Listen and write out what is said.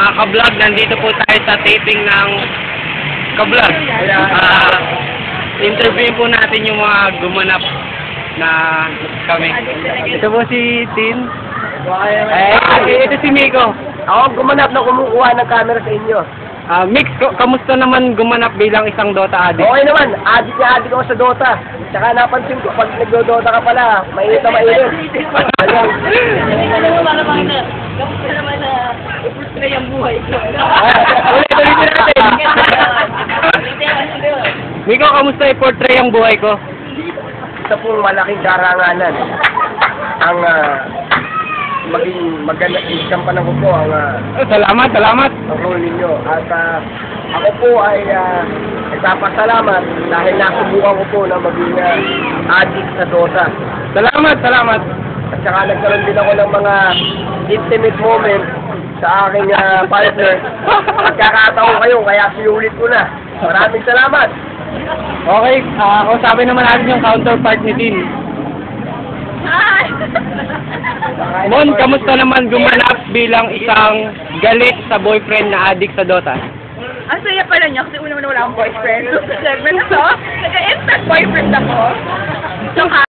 Mga ka-vlog, nandito po tayo sa taping ng ka-vlog. Interview po natin yung mga gumanap na kami. Ito po si Tin. Ito si Miko. Ako gumanap na kumukuha ng camera sa inyo. Mix, kamusta naman gumanap bilang isang Dota addict? Okay naman, adik na adik ako sa Dota. Tsaka napansin ko, pag nagdo-Dota ka pala, mainit na mainit. Kamusta naman na i-frustrate yung buhay ko? Ulit natin. Miko, kamusta i-portray ang buhay ko? Isa pong malaking karanganan. Ang maging maganda, iskampanan ko po ang Salamat. ang role ninyo. At ako po ay nagpapasalamat dahil nasubukan ko po na maging addict sa Dota. Salamat. At saka nagkaroon din ako ng mga intimate moments sa aking partner. Nagkakataon kayo, kaya sinulit ko na. Maraming salamat. Okay, kausapin naman natin yung counterpart ni Tin. Hi! Mon, kamusta naman gumanap bilang isang galit sa boyfriend na addict sa Dota? Ang saya pala niya kasi una wala akong boyfriend. So, sa segment na to, nag-instant boyfriend ako. So,